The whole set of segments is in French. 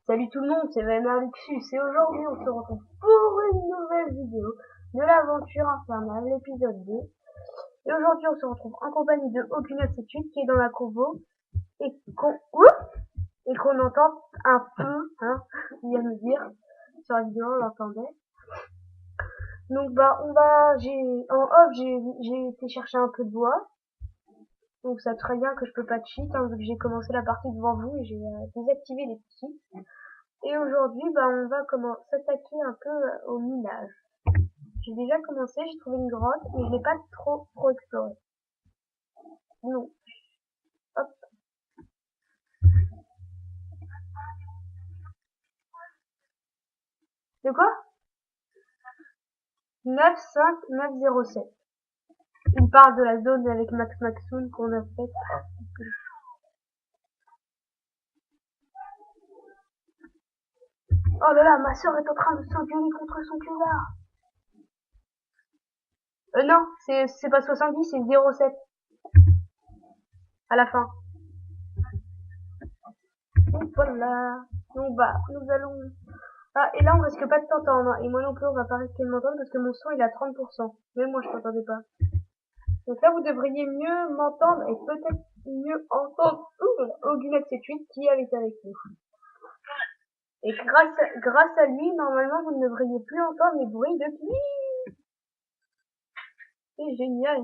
Salut tout le monde, c'est Luxus et aujourd'hui on se retrouve pour une nouvelle vidéo de l'aventure infernale, l'épisode 2. Et aujourd'hui on se retrouve en compagnie de Aucune978 qui est dans la convo et qu'on entend un peu, il vient de dire, sur la vidéo on l'entendait. Donc en off j'ai été chercher un peu de bois. Donc ça très bien que je peux pas de cheat, vu que j'ai commencé la partie devant vous et j'ai désactivé les petits. Et aujourd'hui, on va s'attaquer un peu au minage. J'ai déjà commencé, j'ai trouvé une grotte, mais je l'ai pas trop exploré. Non. Hop. De quoi? 95907. Il parle de la zone avec Max Maxoon qu'on a faite. Oh là là, ma soeur est en train de s'engueuler contre son cuvard. Non, c'est pas 70, c'est 07. À la fin. Donc voilà. Donc nous allons... Ah, et là on risque pas de t'entendre. Et moi non plus on va pas risquer de m'entendre parce que mon son il est à 30%. Même moi je t'entendais pas. Donc là vous devriez mieux m'entendre et peut-être mieux entendre Augunet78 qui est avec nous. Et grâce à lui, normalement vous ne devriez plus entendre les bruits de pluie. C'est génial.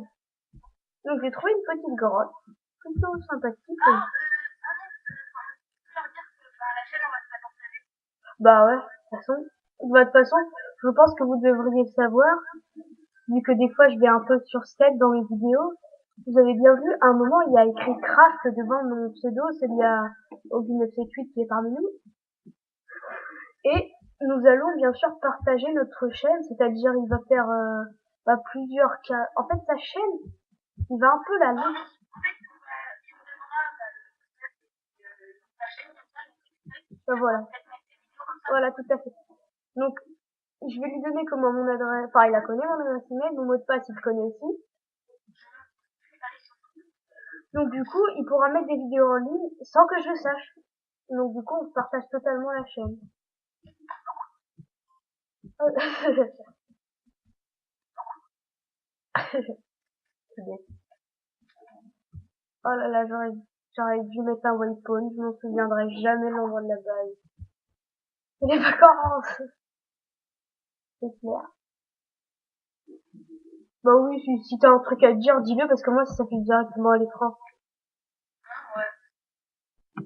Donc j'ai trouvé une petite grotte. Plutôt sympathique. Bah ouais, de toute façon, je pense que vous devriez le savoir, vu que des fois je vais un peu sur Skype dans mes vidéos. Vous avez bien vu, à un moment, il y a écrit Craft devant mon pseudo, celui à Augie978 qui est parmi nous. Et nous allons bien sûr partager notre chaîne, c'est-à-dire il va faire plusieurs cas. En fait, sa chaîne, il va un peu la lire. Voilà. Voilà, tout à fait. Donc, je vais lui donner comment mon adresse, enfin il la connaît mon adresse email, mon mot de passe il le connaît aussi. Donc du coup, il pourra mettre des vidéos en ligne sans que je le sache. Donc du coup, on partage totalement la chaîne. Oh là là, j'aurais dû mettre un waypoint, je m'en souviendrai jamais l'endroit de la base. Les vacances, c'est clair. Bah oui, si t'as un truc à dire, dis-le parce que moi ça s'affiche directement à l'écran.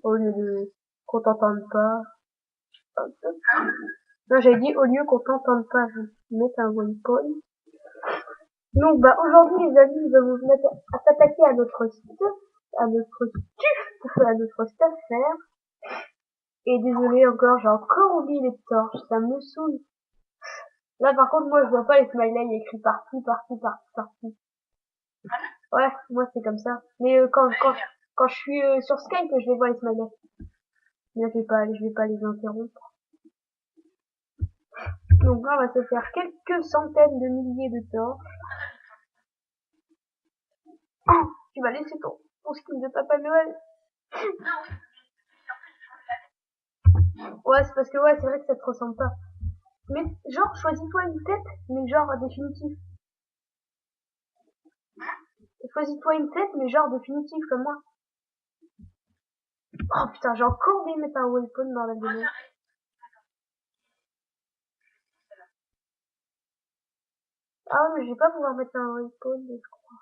Au lieu de qu'on t'entende pas. Non, j'ai dit au lieu qu'on t'entende pas, je vais mettre un waypoint. Donc aujourd'hui les amis, nous allons mettre à s'attaquer à notre site, à notre stuff faire. Et désolé encore, j'ai encore oublié les torches, ça me saoule. Là par contre moi je vois pas les smileys écrits partout. Ouais, moi c'est comme ça. Mais quand je suis sur Skype, je les vois les smileys. Mais là je vais pas les interrompre. Donc là on va se faire quelques centaines de milliers de torches. Oh, tu vas laisser ton skin de Papa Noël. Ouais, c'est parce que ouais, c'est vrai que ça te ressemble pas. Mais genre, choisis-toi une tête, mais genre définitive. Choisis-toi une tête, mais genre définitive comme moi. Oh putain, j'ai encore oublié de mettre un waypoint dans la vidéo. Ah ouais, mais je vais pas pouvoir mettre un waypoint, je crois.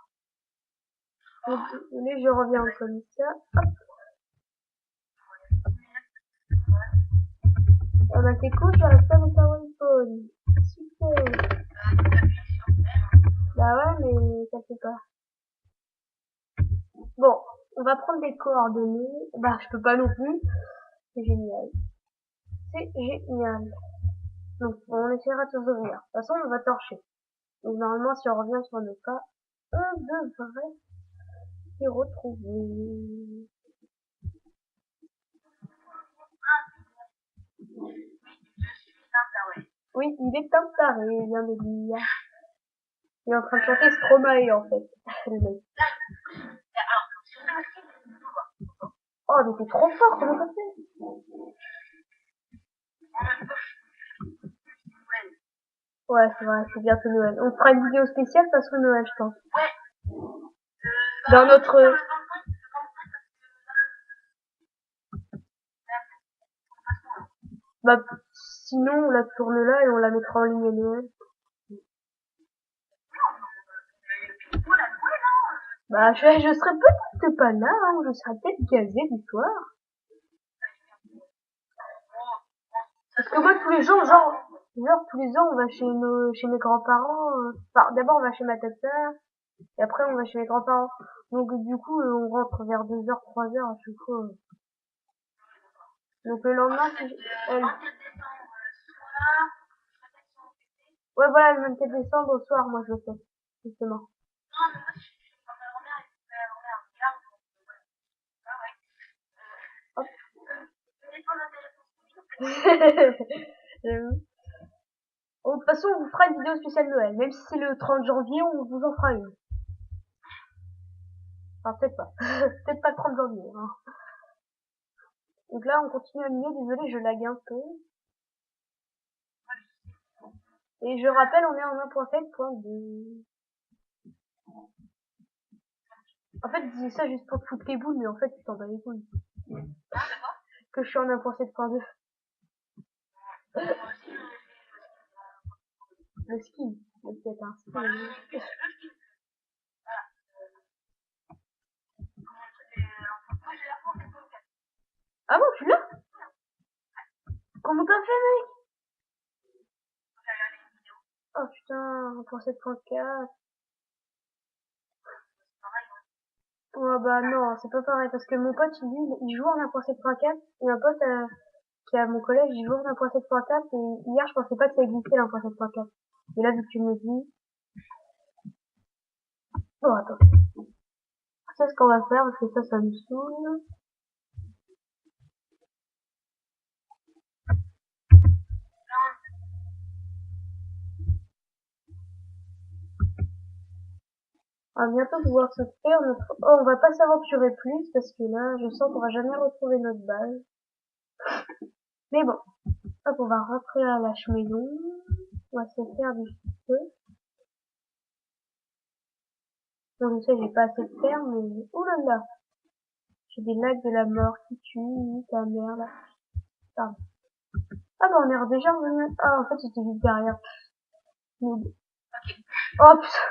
Donc, désolé, je reviens comme ça. Hop. Ah bah c'est cool, j'arrive pas à mettre un waypoint. Super. Bah ouais, mais ça fait pas. Bon, on va prendre des coordonnées. Bah je peux pas non plus. C'est génial. C'est génial. Donc on essaiera de se souvenir. De toute façon, on va torcher. Donc normalement, si on revient sur nos pas, on devrait s'y retrouver. Oui, il est un taré, il vient de dire. Il est en train de chanter Stromae, en fait. Le mec. Oh, mais t'es trop fort, comment ça fait? Ouais, c'est vrai, c'est bientôt Noël. On fera une vidéo spéciale parce que Noël, je pense. Dans notre... Bah, sinon, on la tourne là et on la mettra en ligne à Noël. Bah, je serai peut-être pas là, hein. Je serai peut-être gazé du soir. Parce que moi, tous les jours, genre, tous les ans, on va chez mes grands-parents. Enfin, d'abord, on va chez ma tata. Et après, on va chez mes grands-parents. Donc, du coup, on rentre vers 2h, 3h à chaque fois. Donc, le lendemain, elle... Ouais, voilà, le 24 décembre, au soir, moi, je le fais. Justement. Hop. J'avoue. Bon, de toute façon, on vous fera une vidéo spéciale Noël. Même si c'est le 30 janvier, on vous en fera une. Enfin, peut-être pas. Peut-être pas le 30 janvier. Hein. Donc là, on continue à animer. Désolé, je lag un peu. Et je rappelle, on est en 1.7.2. En fait, je disais ça juste pour te foutre les boules, mais en fait, tu t'en bats les couilles. Que je suis en 1.7.2. Le skin. Le peut-être un skin. Ah bon, tu l'as? Comment t'as fait, mec? Oh putain, 1.7.4. Ouais, bah non, c'est pas pareil, parce que mon pote, lui, il joue en 1.7.4, et un pote qui est à mon collège, il joue en 1.7.4, et hier, je pensais pas que ça existait, l'1.7.4. Mais là, vu que tu me dis... Bon, attends. C'est ce qu'on va faire, parce que ça me saoule. On va bientôt pouvoir se faire notre... Oh, on va pas s'aventurer plus, parce que là, je sens qu'on va jamais retrouver notre base. Mais bon. Hop, on va rentrer à la maison. On va se faire du feu. Bon, je sais, j'ai pas assez de fer, mais... Oh là là! J'ai des lags de la mort qui tuent, ta mère, là. Pardon. Ah bah, on est déjà revenu... Ah, en fait, j'étais juste derrière. Oh, putain!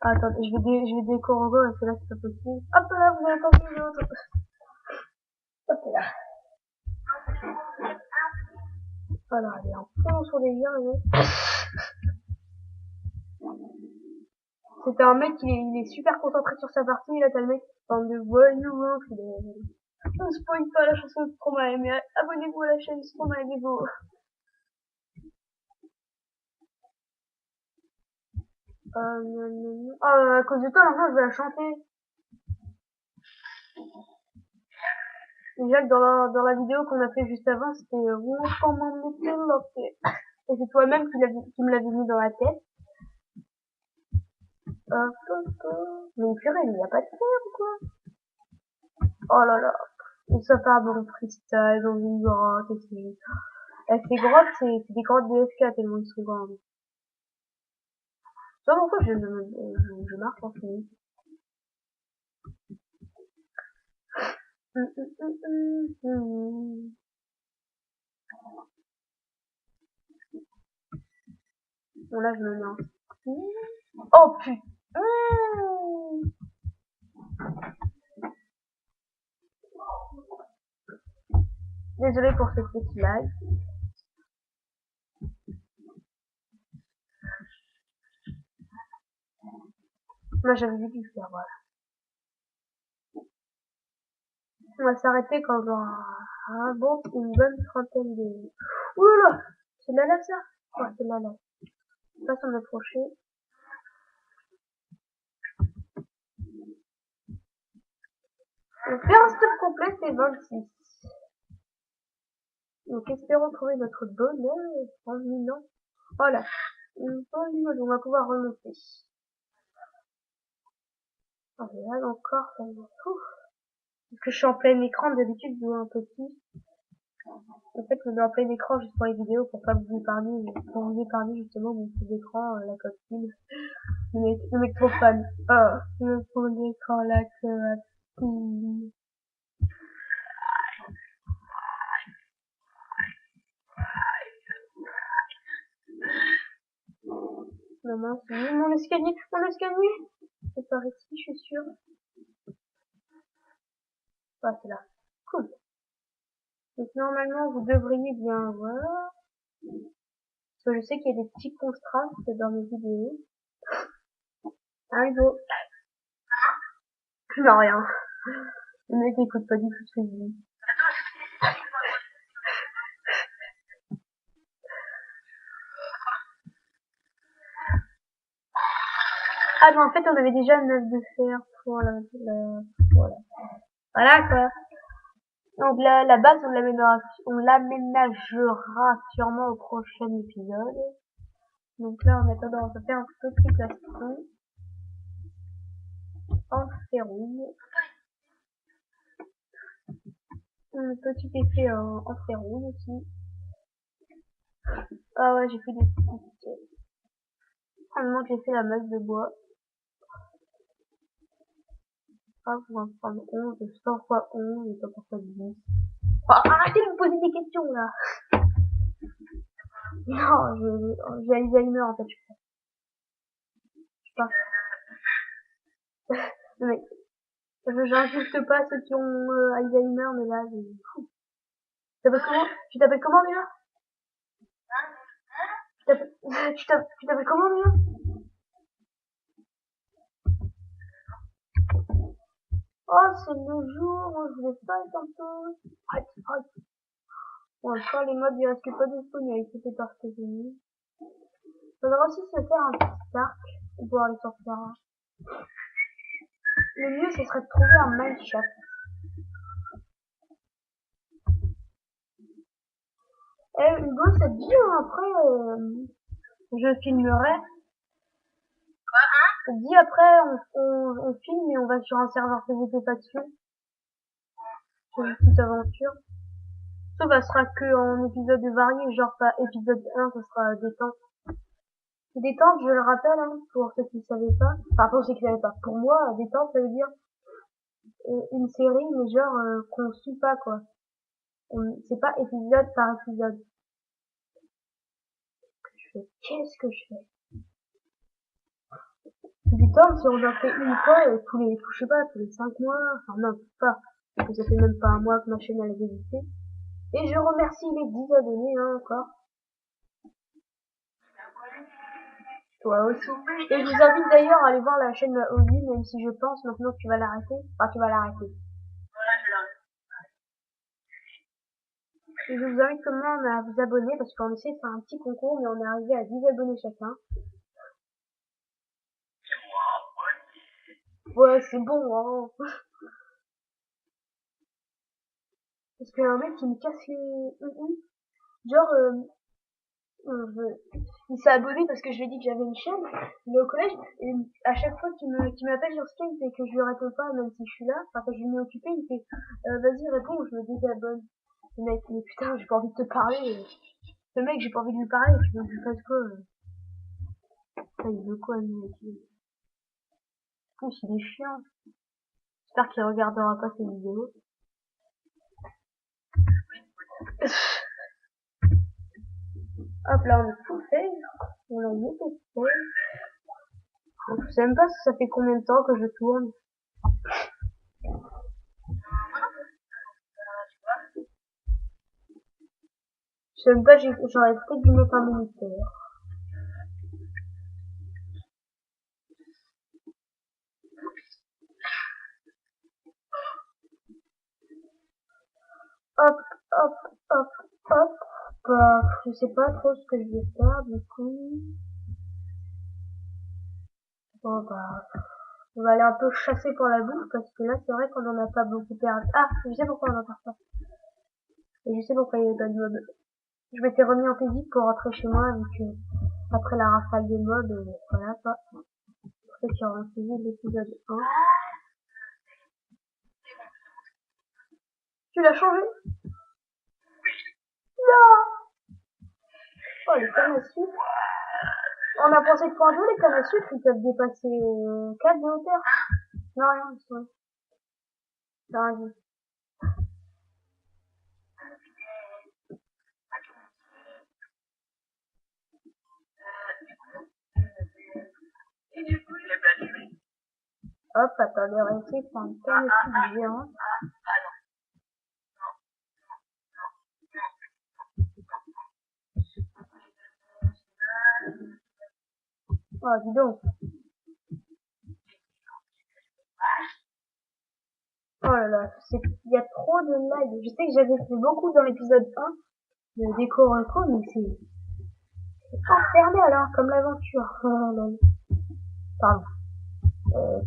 Attends, je vais décorriger, parce que là, c'est pas possible. Hop là, vous avez pas vu l'autre. Hop là. Alors, allez, en fond sur les liens, là. C'était un mec, il est super concentré sur sa partie, et là, t'as le mec, bande de voyous, hein, ne spoil pas la chanson de Stromae, mais abonnez-vous à la chaîne Stromae, les gars. À cause de toi, maintenant, je vais la chanter. Déjà que dans la vidéo qu'on a fait juste avant, c'était comment me loqué. Et c'est toi-même qui me l'avais mis dans la tête. Mais purée, il n'y a pas de fer ou quoi? Oh là là. Et ça part dans le freestyle, dans une grotte, et ces grottes, c'est des grottes de FK tellement ils sont grandes. Tu vois pourquoi je marque en fini. Bon là je me mets en... Oh putain. Désolé pour ce petit lag. Moi j'avais dû le faire, voilà. On va s'arrêter quand on aura une bonne trentaine de... Ouh là là. C'est de la lave ça? Ouais, c'est de la lave. Pas s'en approcher. Donc faire un stop complet c'est 26. Donc espérons trouver notre bonheur en minant. Voilà. On va pouvoir remonter. Oh, là encore, ça me... Parce que je suis en plein écran, d'habitude je joue un peu plus. En fait, je mets en plein écran juste pour les vidéos pour pas vous épargner, pour vous épargner justement mon petit écran, la copine. Le mec trop fan. Ah, le fond d'écran, la copine. Non, mince, oui, mon escalier, mon escalier! C'est par ici, je suis sûre. Ah, c'est là. Cool. Donc, normalement, vous devriez bien voir. Parce que je sais qu'il y a des petits contrastes dans mes vidéos. Ah, Hugo. Non, rien. Le mec n'écoute pas du tout ce que je dis. Ah, mais en fait, on avait déjà 9 de fer pour voilà. Voilà, quoi. Donc là, la base, on l'aménagera sûrement au prochain épisode. Donc là, en attendant, on va faire un petit plastron en ferrouille. Un petit effet en ferrouille aussi. Ah ouais, j'ai fait des petites. Finalement, j'ai fait la masse de bois. Ah, on va prendre 11, 100 fois 11, et pas pourquoi 10. Oh, arrêtez de me poser des questions, là! Non, j'ai Alzheimer, en fait, je sais pas. Mais, j'insulte pas ceux qui ont Alzheimer, mais là, fou. Tu t'appelles comment déjà? Tu t'appelles comment déjà? Oh, c'est le jour où je voulais pas être un peu. Arrête, arrête. Bon, encore les modes, il reste pas de fonctionnalité, c'est parce que j'ai mis. Faudra aussi se faire un petit arc pour pouvoir les sortir. Le mieux, ce serait de trouver un mineshaft. Eh, Hugo, ça te dit, hein, après, je filmerai. Ça te dit, après, on filme et on va sur un serveur PVP pas dessus. C'est une petite aventure. Ça sera que en épisode varié, genre pas épisode 1, ça sera détente. Détente, je le rappelle, hein, pour ceux qui ne savaient pas. Enfin, pour ceux qui ne savaient pas. Pour moi, détente, ça veut dire une série, mais genre qu'on suit pas, quoi. C'est pas épisode par épisode. Qu'est-ce que je fais? Détente, si on en fait une fois, je sais pas, tous les 5 mois, enfin non, pas. Parce que ça fait même pas un mois que ma chaîne a débuté. Et je remercie les 10 abonnés, hein, encore. Toi aussi. Et je vous invite d'ailleurs à aller voir la chaîne Obi, même si je pense maintenant que tu vas l'arrêter. Enfin, tu vas l'arrêter. Et je vous invite quand même à vous abonner parce qu'on essaie de faire un petit concours, mais on est arrivé à 10 abonnés chacun. Ouais, c'est bon, hein. Parce qu'il y a un mec qui me casse les... Genre, il s'est abonné parce que je lui ai dit que j'avais une chaîne, il est au collège, et à chaque fois qu'il m'appelle sur Skype et que je lui réponds pas, même si je suis là, enfin que je lui mets occupé, il fait vas-y réponds ou je me désabonne. Le mec, mais putain, j'ai pas envie de te parler. Le mec, j'ai pas envie de lui parler, tu veux que je lui fasse quoi? Putain, il veut quoi, lui, mec? En plus, il est chiant. J'espère qu'il regardera pas ces vidéos. Hop là, on a tout fait. On a mis des fait. Je sais même pas si ça fait combien de temps que je tourne. Je sais même pas, j'aurais peut-être dû mettre un minuteur. Hop, hop, hop, hop. Bah, je sais pas trop ce que je vais faire, du coup. Bon, bah, on va aller un peu chasser pour la bouffe, parce que là, c'est vrai qu'on en a pas beaucoup perdu. Ah, je sais pourquoi on va faire ça. Et je sais pourquoi il y a pas de mode. Je m'étais remis en physique pour rentrer chez moi avec, après la rafale des modes, voilà, quoi. Pour ceux qui auront suivi l'épisode 1. Tu l'as changé? Oh, les cannes à sucre. On a pensé de point 2, les cannes à sucre, ils peuvent dépasser 4 de hauteur. Non, rien, ils sont... T'as raison. Hop, attendez, on va essayer de faire une canne à sucre géante. Oh, dis donc. Oh là là, il y a trop de lag. Je sais que j'avais fait beaucoup dans l'épisode 1 de déco rétro, mais c'est enfermé alors, comme l'aventure. Oh là là. Pardon. Euh,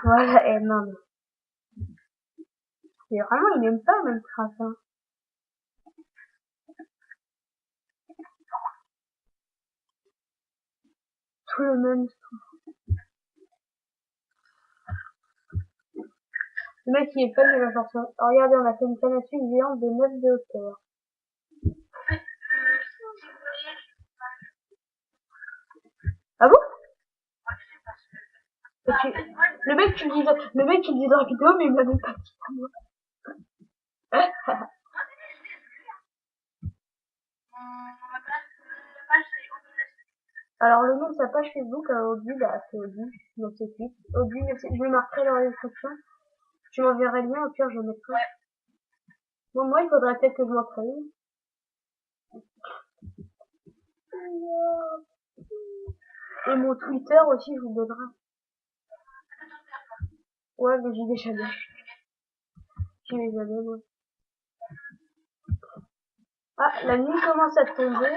voilà, et non, mais c'est vraiment, il n'aime pas Minecraft, hein. Tout le même. Le mec, il est fan de la chanson. Alors, regardez, on a fait une canne à sucre géante de 9 de hauteur. Ah bon? Le mec, tu le dis dans la vidéo, mais il m'a même pas dit à moi. Alors, le nom de sa page Facebook, Audu, bah, c'est Audu, 978. Audu, je le marquerai dans la description. Tu m'enverras le lien, au pire, je le mettrai. Bon, moi, il faudrait peut-être que je m'entraîne. Et mon Twitter aussi, je vous le donnerai. Ouais, mais j'y vais jamais. J'y vais jamais, moi. Ah, la nuit commence à tomber.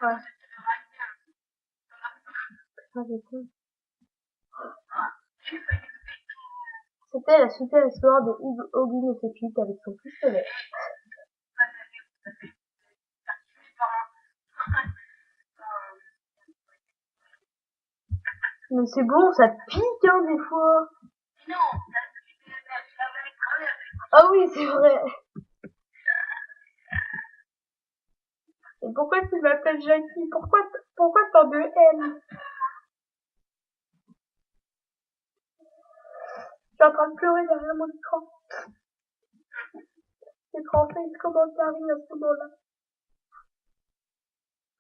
Ouais. Ah, j'ai con. C'était la super histoire de Oggy et ses cuites avec son pistolet. Mais c'est bon, ça pique, hein, des fois. Ah oui, c'est vrai. Et pourquoi tu m'appelles Jackie? Pourquoi tant de haine? Je suis en train de pleurer derrière mon écran. L'écran fait une commentaire à ce moment-là.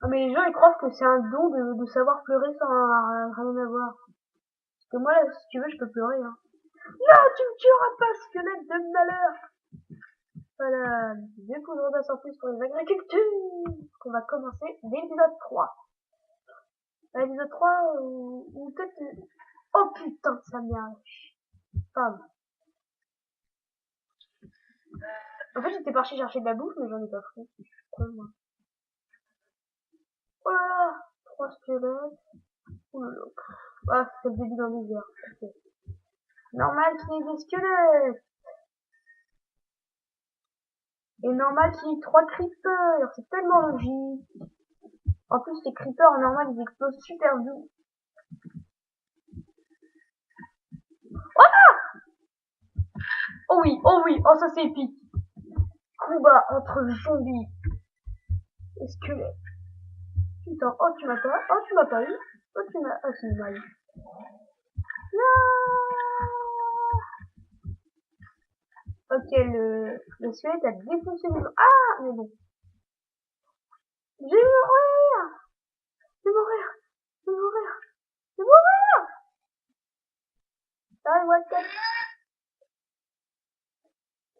Ah, mais les gens, ils croient que c'est un don de savoir pleurer sans rien avoir. Parce que moi, là, si tu veux, je peux pleurer, hein. Non, tu me tueras pas, squelette de malheur! Voilà, découvrir d'assurance pour les agriculteurs! On va commencer l'épisode 3. L'épisode 3, ou peut-être... Oh putain, ça merde. Pardon. En fait, j'étais parti chercher de la bouffe, mais j'en ai pas pris. Je suis con, moi. Oh là là! 3 squelettes. Oh là là. Ah, c'est le début d'un désert. Ok. Normal qu'il y ait des squelettes! Et normal qu'il y ait 3 creepers! C'est tellement logique. En plus, les creepers, en normal, ils explosent super vite. Oh oui, oh ça c'est épique. Combat entre zombies et squelettes. Putain, oh tu m'as pas eu. Oh tu m'as, ah c'est mal. Ok, le squelette a défoncé les... Ah, mais bon. Je vais mourir! Je vais mourir! Je vais mourir! Je vais mourir! Ah, what the...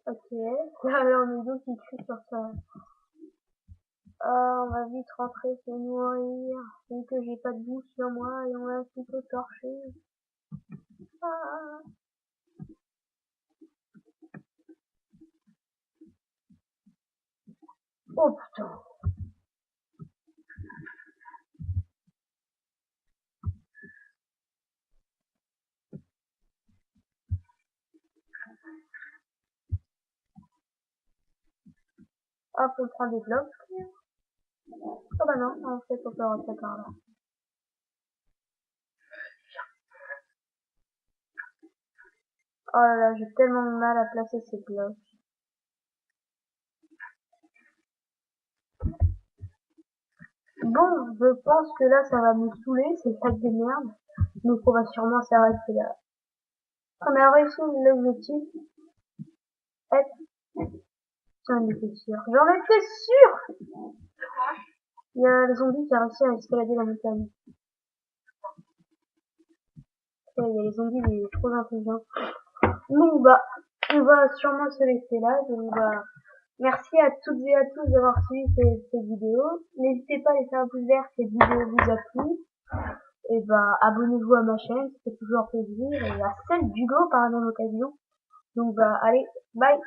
Ok. Là, on est deux qui crient sur ça. On va vite rentrer, c'est mourir. Vu que j'ai pas de boue sur moi et on va plutôt torcher. Ah. Oh putain. Hop, on prend des blocs. Oh bah non, en fait, on peut rentrer par là. Oh là là, j'ai tellement de mal à placer ces blocs. Bon, je pense que là, ça va me saouler, c'est ça des merdes. Donc, on va sûrement s'arrêter là. On a réussi l'objectif. Hop, j'en étais sûr. J'en étais sûr! Il y a le zombie qui a réussi à escalader la montagne. Et il y a les zombies, il est trop intelligent. Bon, bah, on va sûrement se laisser là. Donc, bah, merci à toutes et à tous d'avoir suivi cette vidéo. N'hésitez pas à laisser un pouce vert si cette vidéo vous a plu. Et bah, abonnez-vous à ma chaîne, ça fait toujours plaisir. Et à celle d'Hugo par la même occasion. Donc, bah, allez, bye!